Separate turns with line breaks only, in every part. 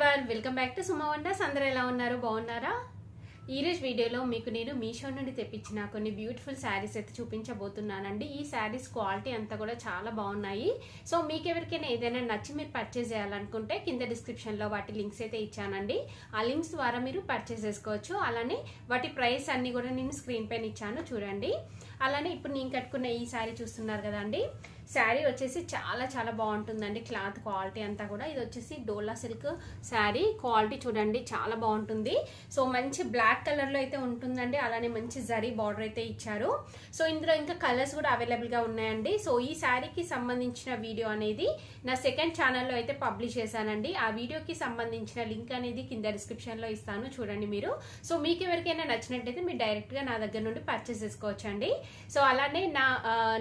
Everyone welcome back to Suma wonders. అందరూ ఎలా ఉన్నారు? బాగున్నారా? ఈ రోజు వీడియోలో మీకు నేను మీషో నుండి తెప్పించిన కొన్ని బ్యూటిఫుల్ శారీస్ అయితే చూపించబోతున్నానండి. ఈ శారీస్ క్వాలిటీ అంతా కూడా చాలా బాగున్నాయి. సో మీకు ఎవరికైనా ఏదైనా నచ్చి మీరు పర్చేస్ చేయాలనుకుంటే కింద డిస్క్రిప్షన్ లో వాటి లింక్స్ అయితే ఇచ్చానండి. ఆ లింక్స్ ద్వారా మీరు పర్చేస్ చేసుకోవచ్చు. అలానే వాటి ప్రైస్ అన్ని కూడా నేను స్క్రీన్ పైన ఇచ్చాను, చూడండి. అలానే ఇప్పుడు నేను కట్టుకున్న ఈ శారీ చూస్తున్నారు కదండి, శారీ వచ్చేసి చాలా చాలా బాగుంటుందండి. క్లాత్ క్వాలిటీ అంతా కూడా ఇది వచ్చేసి డోలా సిల్క్ శారీ. క్వాలిటీ చూడండి చాలా బాగుంటుంది. సో మంచి బ్లాక్ కలర్ లో అయితే ఉంటుందండి. అలానే మంచి జరీ బార్డర్ అయితే ఇచ్చారు. సో ఇందులో ఇంకా కలర్స్ కూడా అవైలబుల్ గా ఉన్నాయండి. సో ఈ శారీకి సంబంధించిన వీడియో అనేది నా సెకండ్ ఛానల్లో అయితే పబ్లిష్ చేశానండి. ఆ వీడియోకి సంబంధించిన లింక్ అనేది కింద డిస్క్రిప్షన్ లో ఇస్తాను, చూడండి మీరు. సో మీకు ఎవరికైనా నచ్చినట్టయితే మీరు డైరెక్ట్ గా నా దగ్గర నుండి పర్చేస్ చేసుకోవచ్చు అండి. సో అలానే నా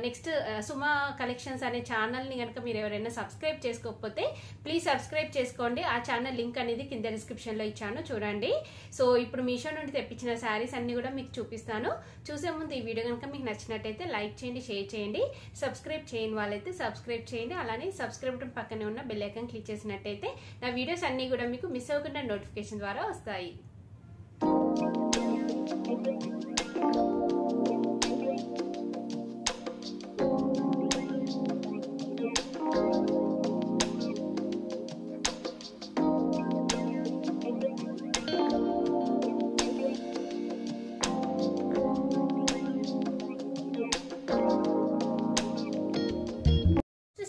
నెక్స్ట్ సుమా కలెక్షన్స్ అనే ఛానల్ ని కనుక మీరు ఎవరైనా సబ్స్క్రైబ్ చేసుకోకపోతే ప్లీజ్ సబ్స్క్రైబ్ చేసుకోండి. ఆ ఛానల్ లింక్ అనేది కింద డిస్క్రిప్షన్ లో ఇచ్చాను, చూడండి. సో ఇప్పుడు మీషో నుండి తెప్పించిన శారీస్ అన్ని కూడా మీకు చూపిస్తాను. చూసే ముందు ఈ వీడియో కనుక మీకు నచ్చినట్టయితే లైక్ చేయండి, షేర్ చేయండి. సబ్స్క్రైబ్ చేయని వాళ్ళైతే సబ్స్క్రైబ్ చేయండి. అలానే సబ్స్క్రైబ్ బటన్ పక్కనే ఉన్న బెల్ ఐకాన్ క్లిక్ చేసినట్టయితే నా వీడియోస్ అన్ని కూడా మీకు మిస్ అవ్వకుండా నోటిఫికేషన్ ద్వారా వస్తాయి.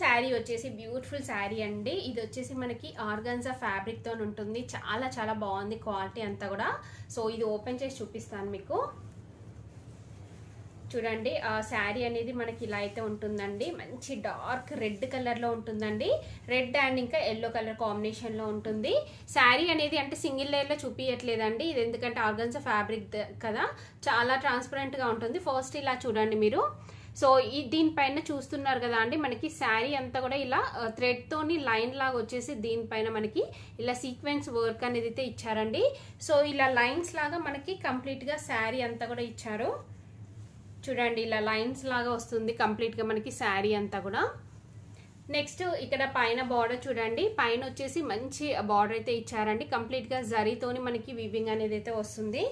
శారీ వచ్చేసి బ్యూటిఫుల్ శారీ అండి. ఇది వచ్చేసి మనకి ఆర్గాన్జా ఫ్యాబ్రిక్ తో ఉంటుంది. చాలా చాలా బాగుంది క్వాలిటీ అంతా కూడా. సో ఇది ఓపెన్ చేసి చూపిస్తాను మీకు, చూడండి. ఆ శారీ అనేది మనకి ఇలా అయితే ఉంటుందండి. మంచి డార్క్ రెడ్ కలర్ లో ఉంటుందండి. రెడ్ అండ్ ఇంకా ఎల్లో కలర్ కాంబినేషన్ లో ఉంటుంది. శారీ అనేది అంటే సింగిల్ లేయర్ లో చూపించట్లేదండి. ఇది ఎందుకంటే ఆర్గాన్జా ఫ్యాబ్రిక్ కదా, చాలా ట్రాన్స్పరెంట్ గా ఉంటుంది. ఫస్ట్ ఇలా చూడండి మీరు. సో ఈ దీనిపైన చూస్తున్నారు కదా అండి, మనకి శారీ అంతా కూడా ఇలా థ్రెడ్ తోని లైన్ లాగా వచ్చేసి దీనిపైన మనకి ఇలా సీక్వెన్స్ వర్క్ అనేది అయితే ఇచ్చారండి. సో ఇలా లైన్స్ లాగా మనకి కంప్లీట్ గా శారీ అంతా కూడా ఇచ్చారు, చూడండి. ఇలా లైన్స్ లాగా వస్తుంది కంప్లీట్ గా మనకి శారీ అంతా కూడా. నెక్స్ట్ ఇక్కడ పైన బార్డర్ చూడండి, పైన వచ్చేసి మంచి బార్డర్ అయితే ఇచ్చారండి. కంప్లీట్ గా జరీతోని మనకి వీవింగ్ అనేది అయితే వస్తుంది.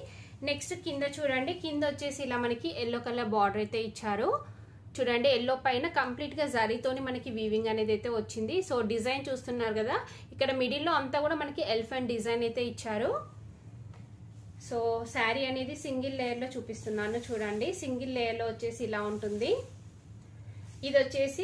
నెక్స్ట్ కింద చూడండి, కింద వచ్చేసి ఇలా మనకి ఎల్లో కలర్ బార్డర్ అయితే ఇచ్చారు, చూడండి. ఎల్లో పైన కంప్లీట్ గా జరీతోని మనకి వీవింగ్ అనేది అయితే వచ్చింది. సో డిజైన్ చూస్తున్నారు కదా, ఇక్కడ మిడిల్ లో అంతా కూడా మనకి ఎలిఫెంట్ డిజైన్ అయితే ఇచ్చారు. సో శారీ అనేది సింగిల్ లేయర్ లో చూపిస్తున్నాను, చూడండి. సింగిల్ లేయర్ లో వచ్చేసి ఇలా ఉంటుంది. ఇది వచ్చేసి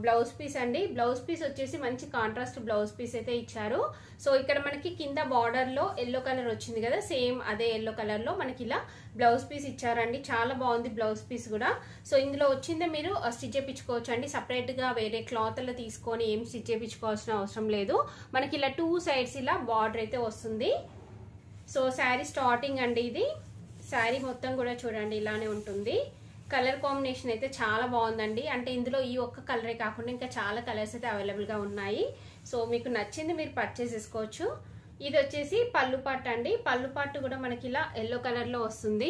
బ్లౌజ్ పీస్ అండి. బ్లౌజ్ పీస్ వచ్చేసి మంచి కాంట్రాస్ట్ బ్లౌజ్ పీస్ అయితే ఇచ్చారు. సో ఇక్కడ మనకి కింద బార్డర్ లో ఎల్లో కలర్ వచ్చింది కదా, సేమ్ అదే ఎల్లో కలర్ లో మనకి ఇలా బ్లౌజ్ పీస్ ఇచ్చారండి. చాలా బాగుంది బ్లౌజ్ పీస్ కూడా. సో ఇందులో వచ్చిందే మీరు స్టిచ్ చేయించుకోవచ్చు అండి. సపరేట్ గా వేరే క్లాత్ లో తీసుకొని ఏం స్టిచ్ చేయించుకోవాల్సిన అవసరం లేదు. మనకి ఇలా టూ సైడ్స్ ఇలా బార్డర్ అయితే వస్తుంది. సో శారీ స్టార్టింగ్ అండి ఇది. శారీ మొత్తం కూడా చూడండి ఇలానే ఉంటుంది. కలర్ కాంబినేషన్ అయితే చాలా బాగుందండి. అంటే ఇందులో ఈ ఒక్క కలరే కాకుండా ఇంకా చాలా కలర్స్ అయితే అవైలబుల్ గా ఉన్నాయి. సో మీకు నచ్చింది మీరు పర్చేస్ చేసుకోవచ్చు. ఇది వచ్చేసి పళ్ళు పార్ట్ అండి. పళ్ళు పార్ట్ కూడా మనకి ఇలా ఎల్లో కలర్ లో వస్తుంది,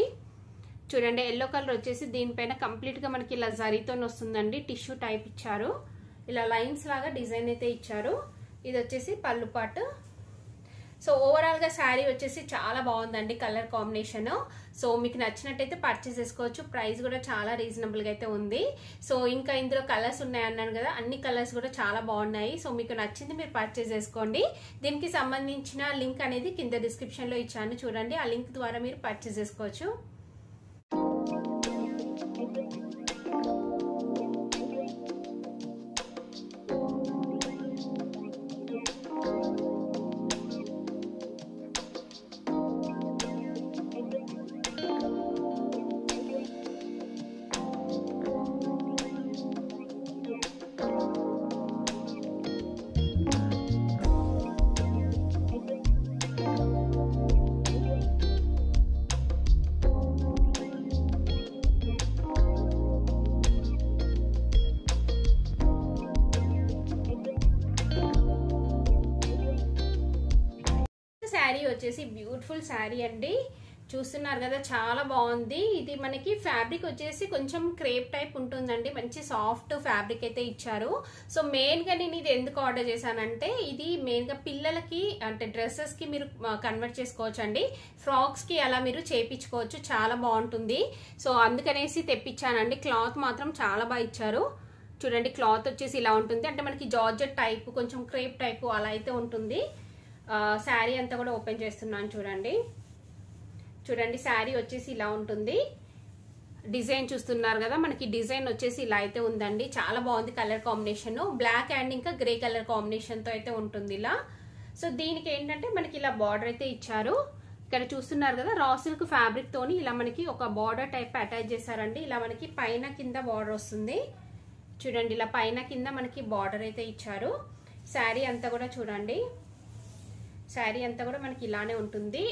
చూడండి. ఎల్లో కలర్ వచ్చేసి దీనిపైన కంప్లీట్ గా మనకి ఇలా జరీతో వస్తుందండి. టిష్యూ టైప్ ఇచ్చారు, ఇలా లైన్స్ లాగా డిజైన్ అయితే ఇచ్చారు. ఇది వచ్చేసి పళ్ళు పార్ట్. సో ఓవరాల్ గా శారీ వచ్చేసి చాలా బాగుందండి కలర్ కాంబినేషన్. సో మీకు నచ్చినట్టయితే పర్చేస్ చేసుకోవచ్చు. ప్రైస్ కూడా చాలా రీజనబుల్ గా అయితే ఉంది. సో ఇంకా ఇందులో కలర్స్ ఉన్నాయి అన్నాను కదా, అన్ని కలర్స్ కూడా చాలా బాగున్నాయి. సో మీకు నచ్చింది మీరు పర్చేస్ చేసుకోండి. దీనికి సంబంధించిన లింక్ అనేది కింద డిస్క్రిప్షన్ లో ఇచ్చాను, చూడండి. ఆ లింక్ ద్వారా మీరు పర్చేస్ చేసుకోవచ్చు. శారీ వచ్చేసి బ్యూటిఫుల్ శారీ అండి. చూస్తున్నారు కదా చాలా బాగుంది. ఇది మనకి ఫ్యాబ్రిక్ వచ్చేసి కొంచెం క్రేప్ టైప్ ఉంటుందండి, మంచి సాఫ్ట్ ఫ్యాబ్రిక్ అయితే ఇచ్చారు. సో మెయిన్ గా నేను ఇది ఎందుకు ఆర్డర్ చేశానంటే ఇది మెయిన్ గా పిల్లలకి అంటే డ్రెస్సెస్ కి మీరు కన్వర్ట్ చేసుకోవచ్చు అండి, ఫ్రాక్స్ కి అలా మీరు చేయించుకోవచ్చు, చాలా బాగుంటుంది. సో అందుకనేసి తెప్పించానండి. క్లాత్ మాత్రం చాలా బాగా ఇచ్చారు. చూడండి క్లాత్ వచ్చేసి ఇలా ఉంటుంది, అంటే మనకి జార్జెట్ టైప్ కొంచెం క్రేప్ టైప్ అలా అయితే ఉంటుంది. శారీ అంతా కూడా ఓపెన్ చేస్తున్నాను చూడండి. చూడండి శారీ వచ్చేసి ఇలా ఉంటుంది. డిజైన్ చూస్తున్నారు కదా, మనకి డిజైన్ వచ్చేసి ఇలా అయితే ఉందండి, చాలా బాగుంది. కలర్ కాంబినేషన్ బ్లాక్ అండ్ ఇంకా గ్రే కలర్ కాంబినేషన్ తో అయితే ఉంటుంది ఇలా. సో దీనికి ఏంటంటే మనకి ఇలా బార్డర్ అయితే ఇచ్చారు. ఇక్కడ చూస్తున్నారు కదా రా సిల్క్ ఫ్యాబ్రిక్ తోని ఇలా మనకి ఒక బార్డర్ టైప్ అటాచ్ చేశారండి. ఇలా మనకి పైన కింద బార్డర్ వస్తుంది చూడండి, ఇలా పైన కింద మనకి బార్డర్ అయితే ఇచ్చారు. శారీ అంతా కూడా చూడండి, శారీ అంతా కూడా మనకి ఇలానే ఉంటుంది.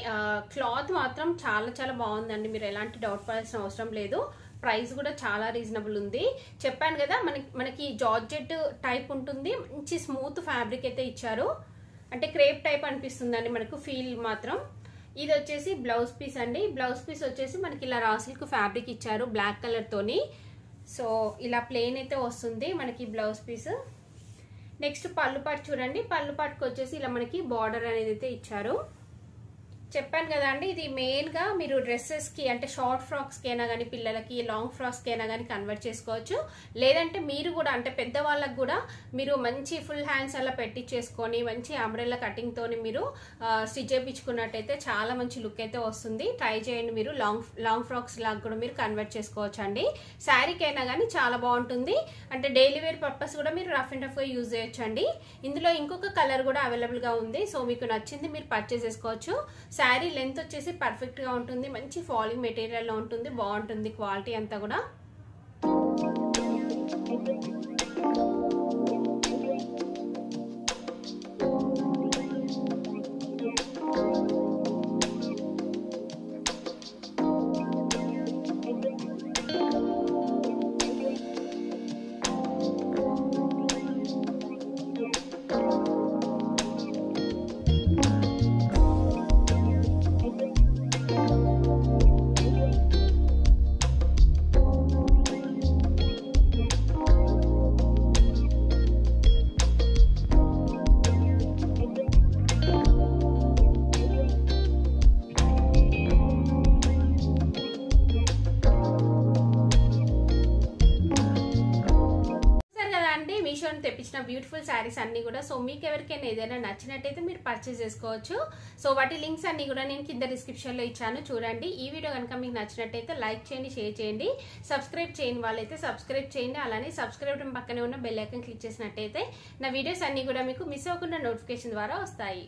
క్లాత్ మాత్రం చాలా చాలా బాగుందండి, మీరు ఎలాంటి డౌట్ పడాల్సిన అవసరం లేదు. ప్రైస్ కూడా చాలా రీజనబుల్ ఉంది. చెప్పాను కదా మనకి జార్జెట్ టైప్ ఉంటుంది, మంచి స్మూత్ ఫ్యాబ్రిక్ అయితే ఇచ్చారు, అంటే క్రేప్ టైప్ అనిపిస్తుందండి మనకు ఫీల్ మాత్రం. ఇది వచ్చేసి బ్లౌజ్ పీస్ అండి. బ్లౌజ్ పీస్ వచ్చేసి మనకి ఇలా రా సిల్క్ ఫ్యాబ్రిక్ ఇచ్చారు బ్లాక్ కలర్ తోని. సో ఇలా ప్లెయిన్ అయితే వస్తుంది మనకి బ్లౌజ్ పీస్. నెక్స్ట్ పళ్ళు పాటు చూడండి, పళ్ళు పాటుకు వచ్చేసి ఇలా మనకి బార్డర్ అనేది అయితే ఇచ్చారు. చెప్పాను కదా అండి ఇది మెయిన్ గా మీరు డ్రెస్సెస్ కి అంటే షార్ట్ ఫ్రాక్స్ కి అయినా కానీ పిల్లలకి లాంగ్ ఫ్రాక్స్ కి అయినా కానీ కన్వర్ట్ చేసుకోవచ్చు. లేదంటే మీరు కూడా అంటే పెద్దవాళ్ళకి కూడా మీరు మంచి ఫుల్ హ్యాండ్స్ అలా పెట్టించేసుకొని మంచి అంబ్రెల్లా కటింగ్ తోని మీరు స్టిచ్ చేయించుకున్నట్టయితే చాలా మంచి లుక్ అయితే వస్తుంది. ట్రై చేయండి, మీరు లాంగ్ ఫ్రాక్స్ లాగా కూడా మీరు కన్వర్ట్ చేసుకోవచ్చు అండి. శారీకి అయినా కానీ చాలా బాగుంటుంది, అంటే డైలీ వేర్ పర్పస్ కూడా మీరు రఫ్ అండ్ టఫ్ గా యూజ్ చేయొచ్చు అండి. ఇందులో ఇంకొక కలర్ కూడా అవైలబుల్ గా ఉంది, సో మీకు నచ్చింది మీరు పర్చేస్ చేసుకోవచ్చు. శారీ లెంత్ వచ్చేసి పర్ఫెక్ట్ గా ఉంటుంది, మంచి ఫాలింగ్ మెటీరియల్ లో ఉంటుంది, బాగుంటుంది క్వాలిటీ అంతా కూడా. మీషోని తెప్పించిన బ్యూటిఫుల్ శారీస్ అన్ని కూడా. సో మీకు ఎవరికైనా ఏదైనా నచ్చినట్టయితే మీరు పర్చేస్ చేసుకోవచ్చు. సో వాటి లింక్స్ అన్ని కూడా నేను కింద డిస్క్రిప్షన్ లో ఇచ్చాను చూడండి. ఈ వీడియో కనుక మీకు నచ్చినట్టయితే లైక్ చేయండి, షేర్ చేయండి, సబ్స్క్రైబ్ చేయని వాళ్ళైతే సబ్స్క్రైబ్ చేయండి. అలానే సబ్స్క్రైబ్ పక్కనే ఉన్న బెల్ ఐకాన్ క్లిక్ చేసినట్టయితే నా వీడియోస్ అన్ని కూడా మీకు మిస్ అవ్వకుండా నోటిఫికేషన్ ద్వారా వస్తాయి.